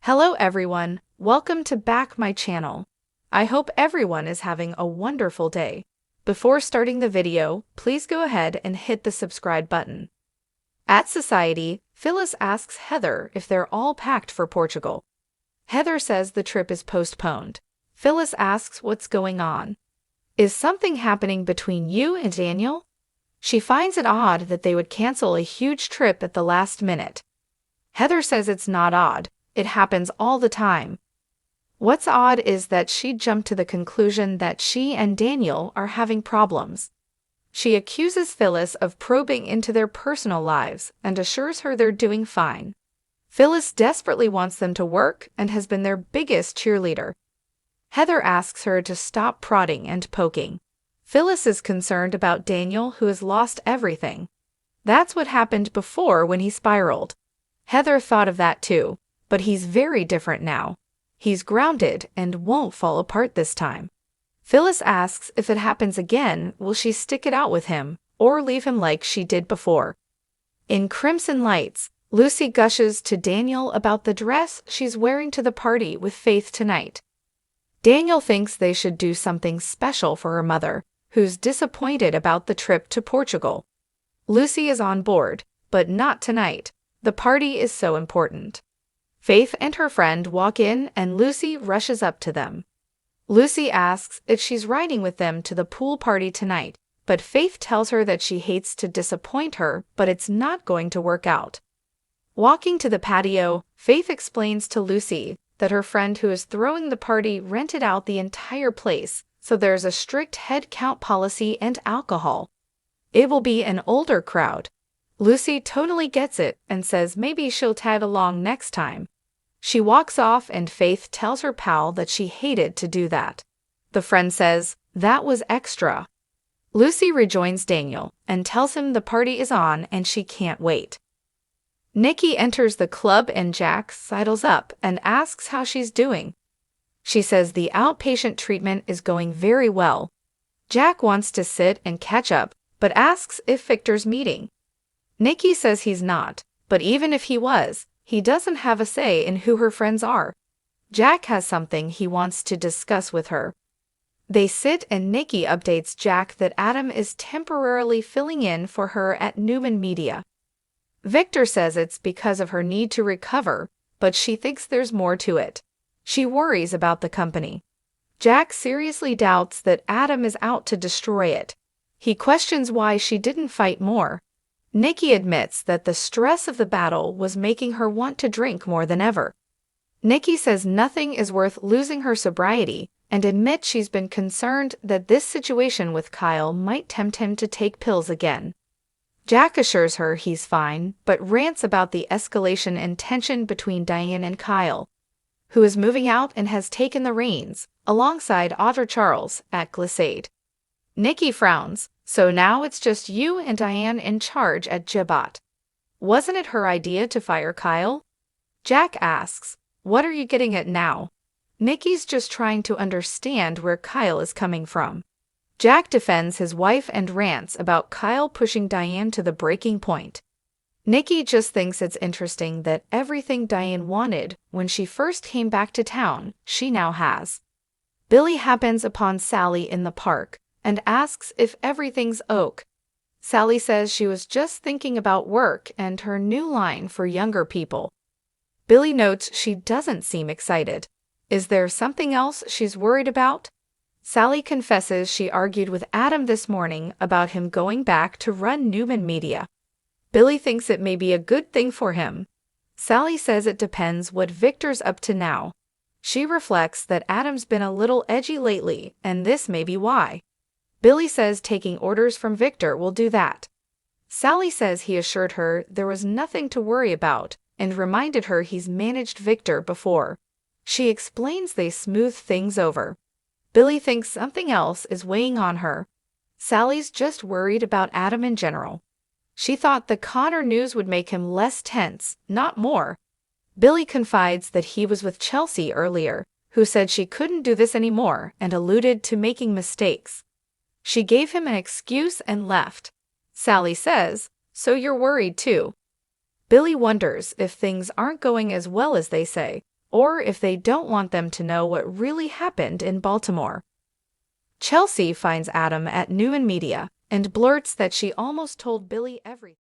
Hello everyone, welcome to back my channel. I hope everyone is having a wonderful day. Before starting the video, please go ahead and hit the subscribe button. At Society, Phyllis asks Heather if they're all packed for Portugal. Heather says the trip is postponed. Phyllis asks what's going on. Is something happening between you and Daniel? She finds it odd that they would cancel a huge trip at the last minute. Heather says it's not odd. It happens all the time. What's odd is that she jumped to the conclusion that she and Daniel are having problems. She accuses Phyllis of probing into their personal lives and assures her they're doing fine. Phyllis desperately wants them to work and has been their biggest cheerleader. Heather asks her to stop prodding and poking. Phyllis is concerned about Daniel, who has lost everything. That's what happened before when he spiraled. Heather thought of that too. But he's very different now. He's grounded and won't fall apart this time. Phyllis asks if it happens again, will she stick it out with him or leave him like she did before? In Crimson Lights, Lucy gushes to Daniel about the dress she's wearing to the party with Faith tonight. Daniel thinks they should do something special for her mother, who's disappointed about the trip to Portugal. Lucy is on board, but not tonight. The party is so important. Faith and her friend walk in and Lucy rushes up to them. Lucy asks if she's riding with them to the pool party tonight, but Faith tells her that she hates to disappoint her, but it's not going to work out. Walking to the patio, Faith explains to Lucy that her friend who is throwing the party rented out the entire place, so there's a strict head count policy and alcohol. It will be an older crowd. Lucy totally gets it and says maybe she'll tag along next time. She walks off and Faith tells her pal that she hated to do that. The friend says, "That was extra." Lucy rejoins Daniel and tells him the party is on and she can't wait. Nikki enters the club and Jack sidles up and asks how she's doing. She says the outpatient treatment is going very well. Jack wants to sit and catch up, but asks if Victor's meeting. Nikki says he's not, but even if he was, he doesn't have a say in who her friends are. Jack has something he wants to discuss with her. They sit and Nikki updates Jack that Adam is temporarily filling in for her at Newman Media. Victor says it's because of her need to recover, but she thinks there's more to it. She worries about the company. Jack seriously doubts that Adam is out to destroy it. He questions why she didn't fight more. Nikki admits that the stress of the battle was making her want to drink more than ever. Nikki says nothing is worth losing her sobriety and admits she's been concerned that this situation with Kyle might tempt him to take pills again. Jack assures her he's fine, but rants about the escalation and tension between Diane and Kyle, who is moving out and has taken the reins, alongside Audra Charles, at Glissade. Nikki frowns. So now it's just you and Diane in charge at Jibot. Wasn't it her idea to fire Kyle? Jack asks, what are you getting at now? Nikki's just trying to understand where Kyle is coming from. Jack defends his wife and rants about Kyle pushing Diane to the breaking point. Nikki just thinks it's interesting that everything Diane wanted when she first came back to town, she now has. Billy happens upon Sally in the park and asks if everything's ok. Sally says she was just thinking about work and her new line for younger people. Billy notes she doesn't seem excited. Is there something else she's worried about? Sally confesses she argued with Adam this morning about him going back to run Newman Media. Billy thinks it may be a good thing for him. Sally says it depends what Victor's up to now. She reflects that Adam's been a little edgy lately, and this may be why. Billy says taking orders from Victor will do that. Sally says he assured her there was nothing to worry about and reminded her he's managed Victor before. She explains they smooth things over. Billy thinks something else is weighing on her. Sally's just worried about Adam in general. She thought the Connor news would make him less tense, not more. Billy confides that he was with Chelsea earlier, who said she couldn't do this anymore and alluded to making mistakes. She gave him an excuse and left. Sally says, "So you're worried too." Billy wonders if things aren't going as well as they say, or if they don't want them to know what really happened in Baltimore. Chelsea finds Adam at New and Media and blurts that she almost told Billy everything.